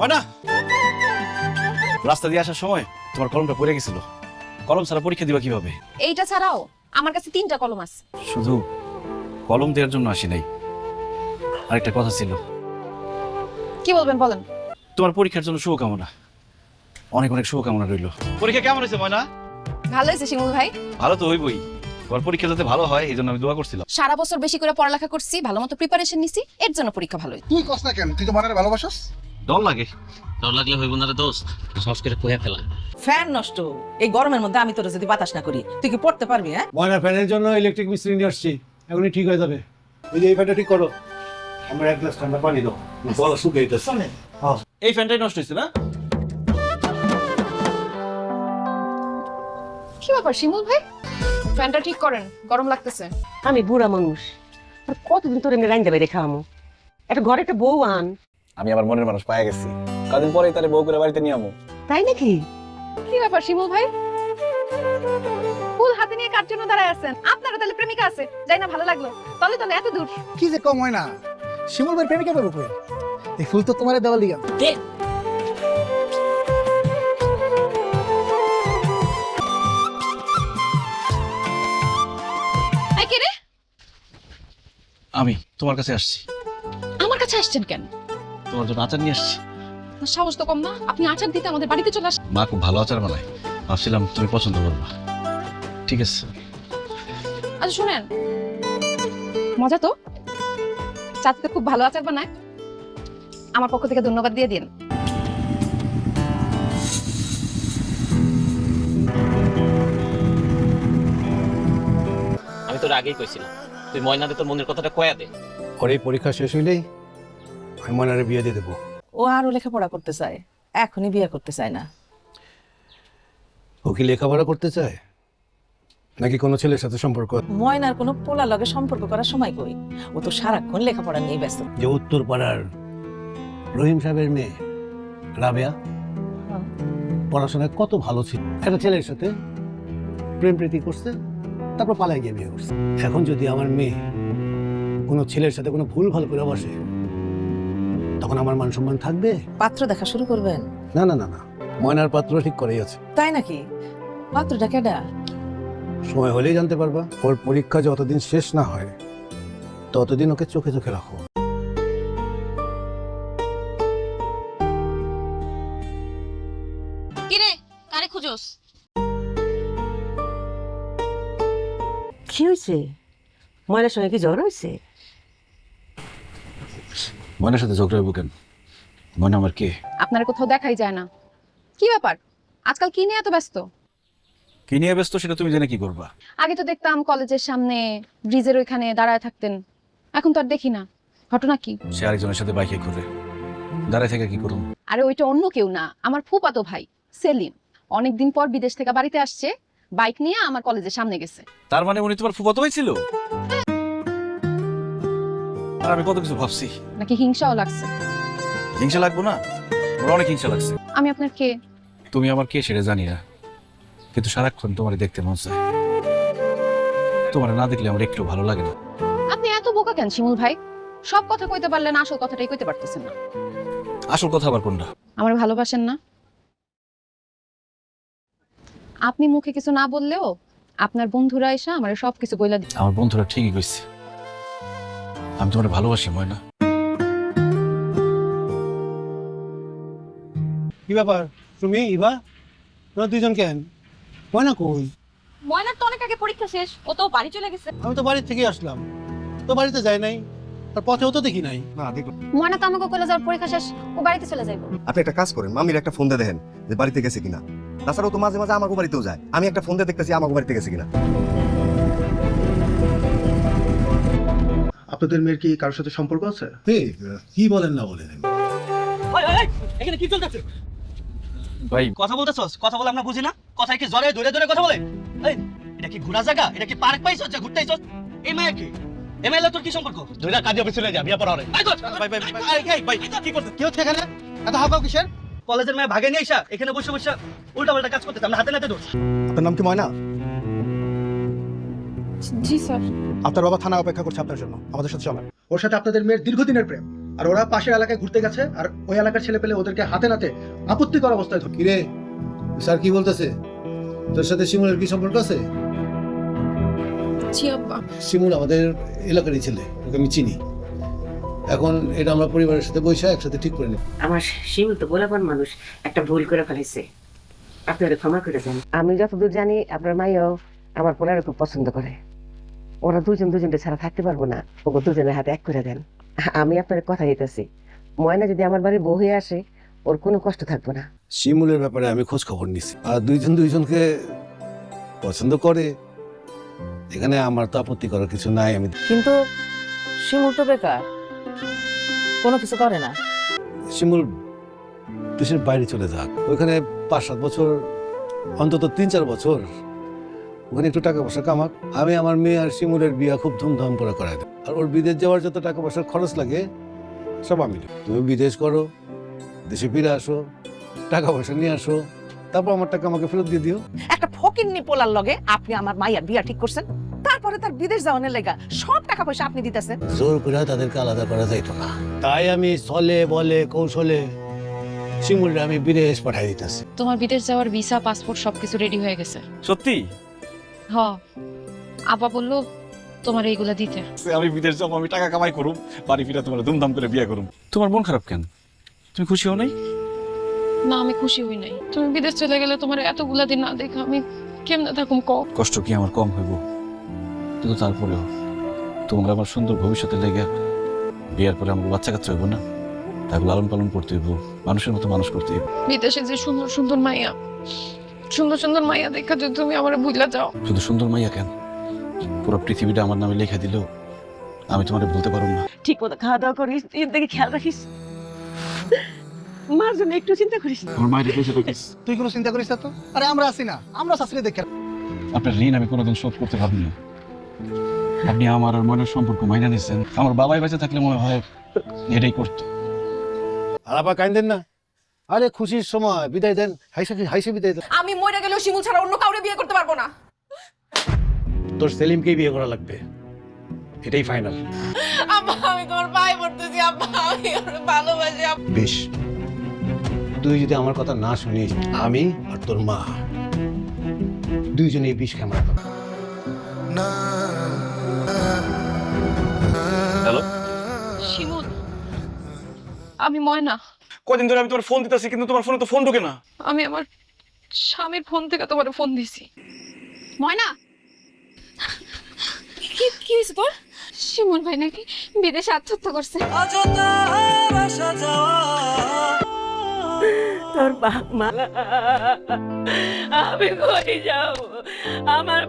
না রাস্তা দিয়ে আসার সময় তোমার কলমটা পড়ে গেছিল। কলম ছাড়া পরীক্ষা দিবা কিভাবে? এইটা ছাড়াও আমার কাছে 3টা কলম আছে। শুধু কলম দেওয়ার জন্য আসি নাই, আরেকটা কথা ছিল। কি বলবেন বলেন। তোমার পরীক্ষার জন্য শুভকামনা, অনেক অনেক শুভকামনা রইল। পরীক্ষা কেমন হয়েছে ময়না? ভালো হয়েছে শিমুল ভাই। ভালো তো হইবই, তোমার পরীক্ষা যাতে ভালো হয় এই জন্য আমি দোয়া করছিলাম। সারা বছর বেশি করে পড়ালেখা করছি, ভালো মতো প্রিপারেশন নিছি, এর জন্য পরীক্ষা ভালো হয়েছে। তুই কস না কেন? তুই তো মনের ভালোবাসস। ডর লাগে। ডর লাগলে হইব না রে দোস্ত, সহজ করে কইয়া ফেলা। ফ্যান নষ্ট, এই গরমের মধ্যে আমি তোর যদি বাতাস না করি তুই কি পড়তে পারবি? হ্যাঁ, ময়না ফ্যানের জন্য ইলেকট্রিক মিস্ত্রি নিয়ে আসছি, এখনই ঠিক হয়ে যাবে। এই যে এই ফ্যানটা ঠিক করো, আমরা এক গ্লাস ঠান্ডা পানি দাও, গলা শুকিয়ে গেছে। এই ফ্যানটাই নষ্ট হয়েছে না? কি ব্যাপার শিমুল ভাই, ফ্যানটা ঠিক করেন, গরম লাগতেছে। আমি বুড়া মানুষ, আর কতদিন তোর এমনি রাইন্দা বাইরে খাওয়ামো? একটা ঘরে একটা বউ আন। আমি আমার মনের মানুষ পায়ে গেছি, কদিন পরেই তারে বউ করে বাড়িতে নিয়ে আমো। তাই নাকি? কি ব্যাপার শিমুল ভাই, ফুল হাতে নিয়ে কার জন্য দাঁড়ায় আছেন? আপনারা তাহলে প্রেমিকা আছে, যাই না ভালো লাগলো। তলে তলে এত দূর কি যে কম হয় না, শিমুল ভাই প্রেমিকা পাবো কই? এই ফুল তো তোমারে দেওয়া লিগা। এই কে রে? আমি তোমার কাছে আসছি। আমার কাছে আসছেন কেন? তোমার জন্য আচার নিয়ে আসছি। আপনার সাহস তো কম না, আপনি আচার দিতে আমাদের বাড়িতে চলে আসেন। মা খুব ভালো আচার বানায়, ভাবছিলাম তুমি পছন্দ করবা। ঠিক আছে। আচ্ছা শুনেন, মজা তো, চাচা তো খুব ভালো আচার বানায়, আমার পক্ষ থেকে ধন্যবাদ দিয়ে দিন। আমি তোর আগেই কইছিলাম, তুই ময়নারে তোর মনের কথাটা কয়া দে। ওর এই পরীক্ষা শেষ হইলেই আমি ময়নারে বিয়ে দিয়ে দেবো। ও আরো লেখাপড়া করতে চায়, এখনই বিয়ে করতে চায় না। ও কি লেখাপড়া করতে চায় নাকি কোনো ছেলের সাথে সম্পর্ক? ময়নার কোনো পোলা লগে সম্পর্ক করার সময় কই, ও তো সারাক্ষণ লেখাপড়া নিয়ে ব্যস্ত। যে উত্তর পাড়ার রহিম সাহেবের মেয়ে রাবেয়া পড়াশোনায় কত ভালো ছিল, একটা ছেলের সাথে প্রেম প্রীতি করছে, তারপর পালায় গিয়ে বিয়ে করছে। এখন যদি আমার মেয়ে কোনো ছেলের সাথে কোনো ভুল ভাল করে বসে, তখন আমার মান সম্মান থাকবে? পাত্র দেখা শুরু করবেন? না না না না, ময়নার পাত্র ঠিক করেই আছে। তাই নাকি? পাত্রটা কেডা? সময় হলেই জানতে পারবা। ওর পরীক্ষা যতদিন শেষ না হয় ততদিন ওকে চোখে চোখে রাখো। কিরে, কারে খুঁজোস? কি হয়েছে? ময়নার সঙ্গে কি জ্বর হয়েছে? ময়নার সাথে ঝগড়া হইব কেন? ময়না আমার কে? আপনার কোথাও দেখাই যায় না, কি ব্যাপার? আজকাল কি নিয়ে এত ব্যস্ত? কি নিয়ে ব্যস্ত সেটা তুমি জেনে কি করবা? আগে তো দেখতাম কলেজের সামনে ব্রিজের ওইখানে দাঁড়ায় থাকতেন, এখন তো আর দেখি না, ঘটনা কি? সে আরেকজনের সাথে বাইকে ঘুরে, দাঁড়ায় থেকে কি করুন? আরে ওইটা অন্য কেউ না, আমার ফুফাতো ভাই সেলিম, অনেকদিন পর বিদেশ থেকে বাড়িতে আসছে, বাইক নিয়ে আমার কলেজের সামনে গেছে। তার মানে উনি তোমার ফুফাতো ভাই ছিল? আর আমি কত কিছু ভাবছি। নাকি হিংসাও লাগছে? হিংসা লাগবো না? আমার অনেক হিংসা লাগছে। আমি আপনার কে? তুমি আমার কে সেটা জানি না, কিন্তু সারাক্ষণ তোমার দেখতে মন চায়। তোমার না দেখলে আমার একটু ভালো লাগে না। আপনি এত বোকা কেন শিমুল ভাই? সব কথা কইতে পারলেন, আসল কথাটাই কইতে পারতেছেন না। আসল কথা আবার কোনটা? আমার ভালোবাসেন না? আপনি মুখে কিছু না বললেও আপনার বন্ধুরা এসে আমার সবকিছু বইলা দিচ্ছে। আমার বন্ধুরা ঠিকই কইছে, আমি তোমার ভালোবাসি ময়না। কি ব্যাপার তুমি ইভা, তোমরা দুইজন কেন? ময়না কই? ময়নার তো অনেক আগে পরীক্ষা শেষ, ও তো বাড়ি চলে গেছে। আমি তো বাড়ি থেকে আসলাম, তো বাড়িতে যাই নাই, আর পথেও তো দেখি নাই। না দেখো, ময়না তো আমাকে কলেজ যাওয়ার পরীক্ষা শেষ, ও বাড়িতে চলে যাইব। আপনি একটা কাজ করেন, মামির একটা ফোন দিয়ে দেখেন যে বাড়িতে গেছে কিনা। তাছাড়াও তো মাঝে মাঝে আমাকে বাড়িতেও যায়, আমি একটা ফোন দিয়ে দেখতেছি আমাকে বাড়িতে গেছে কিনা। আপনাদের মেয়ের কি কারোর সাথে সম্পর্ক আছে? কি বলেন না বলেন? এখানে কি চলতেছে? ভাই কথা বলতেছস? কথা বলে আমরা বুঝি না? কথায় কি জরে ধরে ধরে কথা বলে? এই, এটা কি ঘোরা জায়গা? এটা কি পার্ক পাইছস যে ঘুরতে আইছস? এই মায়া কি? এই মাইলা তোর কি সম্পর্ক? ধইরা কাজে অফিসে চলে যা, বিয়া পড়া হরে। এই তো ভাই ভাই ভাই কি করছিস? কি হচ্ছে এখানে? এত হাওয়া কিসের? কলেজের মেয়ে ভাগে নিয়ে আইসা এখানে বসে বসে উল্টা পাল্টা কাজ করতেছ, আমরা হাতে নাতে দোষ। আপনার নাম কি ময়না? জি স্যার। আপনার বাবা থানা অপেক্ষা করছে আপনার জন্য, আমাদের সাথে চলেন। ওর সাথে আপনাদের মেয়ের দীর্ঘদিনের প্রেম, আর ওরা পাশের এলাকায় ঘুরতে গেছে, আর ওই এলাকার ছেলে পেলে ওদেরকে হাতে নাতে আপত্তিকর অবস্থায় ধরে। কিরে স্যার কি বলতেছে? তোর সাথে শিমুলের কি সম্পর্ক আছে? জি আব্বা। শিমুল আমাদের এলাকারই ছেলে, ওকে আমি চিনি। এখন এটা আমরা পরিবারের সাথে বসে একসাথে ঠিক করে নিই। আমার শিমুল তো গোলাপান মানুষ, একটা ভুল করে ফেলেছে, আপনারা ক্ষমা করে দেন। আমি যতদূর জানি আপনার মাইও আমার পোলারে খুব পছন্দ করে। ওরা দুজনকে ছাড়া থাকতে পারবো না, ওকে দুজনের হাতে এক করে দেন। আমি আপনার কথা দিতেছি, ময়না যদি আমার বাড়ি বউ হয়ে আসে ওর কোনো কষ্ট থাকবো না। শিমুলের ব্যাপারে আমি খোঁজ খবর নিছি, আর দুইজনকে পছন্দ করে, এখানে আমার তো আপত্তি করার কিছু নাই। আমি কিন্তু শিমুল তো বেকার, কোনো কিছু করে না। শিমুল দেশের বাইরে চলে যাক, ওইখানে 5-7 বছর, অন্তত 3-4 বছর ওখানে একটু টাকা পয়সা কামাক। আমি আমার মেয়ে আর শিমুলের বিয়া খুব ধুমধাম করে করাই দেব। আর ওর বিদেশ যাওয়ার যত টাকা পয়সার খরচ লাগে সব আমি দেব। তুমি বিদেশ করো, দেশে ফিরে আসো, টাকা পয়সা নিয়ে আসো, তারপর আমার টাকা আমাকে ফেরত দিয়ে দিও। একটা ফকিন্নি পোলার লগে আপনি আমার মাইয়ার বিয়া ঠিক করছেন, তারপরে তার বিদেশ যাওয়ার লেগা সব টাকা পয়সা আপনি দিতেছেন। জোর করে তাদেরকে আলাদা করা যাইতো না, তাই আমি চলে বলে কৌশলে শিমুলটা আমি বিদেশ পাঠাই দিতেছি। তোমার বিদেশ যাওয়ার ভিসা, পাসপোর্ট সবকিছু রেডি হয়ে গেছে। সত্যি? হ, আব্বা বললো তোমার এইগুলা দিতে। আমি বিদেশ যাবো, আমি টাকা কামাই করুম, বাড়ি ফিরে তোমার ধুমধাম করে বিয়ে করুম। তোমার মন খারাপ কেন? তুমি খুশি হও নাই? না, আমি খুশি হই নাই। তুমি বিদেশ চলে গেলে তোমার এতগুলা দিন না দেখা আমি কেমনে থাকুম ক? কষ্ট কি আমার কম হইব? কিন্তু তারপরেও তোমরা আমার সুন্দর ভবিষ্যতের লেগে বিয়ার পরে আমার বাচ্চা কাচ্চা হইব না, তাকে লালন পালন করতে হইব, মানুষের মতো মানুষ করতে হইব। বিদেশে যে সুন্দর সুন্দর মাইয়া, সুন্দর সুন্দর মাইয়া দেখা যদি তুমি আমার ভুলা যাও। শুধু সুন্দর মাইয়া কেন, পুরো পৃথিবীটা আমার নামে লেখা দিলেও আমি তোমারে বলতে পারবো না। ঠিক মতো খাওয়া দাওয়া করিস, এর দিকে খেয়াল রাখিস, মার জন্য একটু চিন্তা করিস। আমার মায়ের রেখেছে দেখিস। তুই কোনো চিন্তা করিস না তো, আরে আমরা আছি না, আমরা শাস্ত্রী দেখে। আপনার ঋণ আমি কোনোদিন শোধ করতে পারবো না। আপনি আমার আর মনের সম্পর্ক মাইনা নিয়েছেন, আমার বাবাই বেঁচে থাকলে মনে হয় এটাই করতো। আর আবার কাইন্দেন না, আরে খুশির সময় বিদায় দেন, হাইসে বিদায় দেন। আমি মরে গেলেও শিমুল ছাড়া অন্য কাউরে বিয়ে করতে পারবো না। তোর সেলিমকেই বিয়ে করা লাগবে, এটাই ফাইনাল। আব্বা, আমি তোমার পায়ে পড়তেছি আব্বা, আমি ওরে ভালোবাসি আব্বা। বেশ, তুই যদি আমার কথা না শুনিস, আমি আর তোর মা দুইজনেই বিষ খামার। হ্যালো শিমুল, আমি ময়না। কদিন ধরে আমি তোমার ফোন দিতেছি, কিন্তু তোমার ফোনে তো ফোন ঢোকে না। আমি আমার স্বামীর ফোন থেকে তোমার ফোন দিছি। ময়না, কি কি হয়েছে তোর? শিমুল ভাই নাকি বিদেশে আত্মহত্যা করছে। তোর বাপ মা, আমি কই যাও? আমার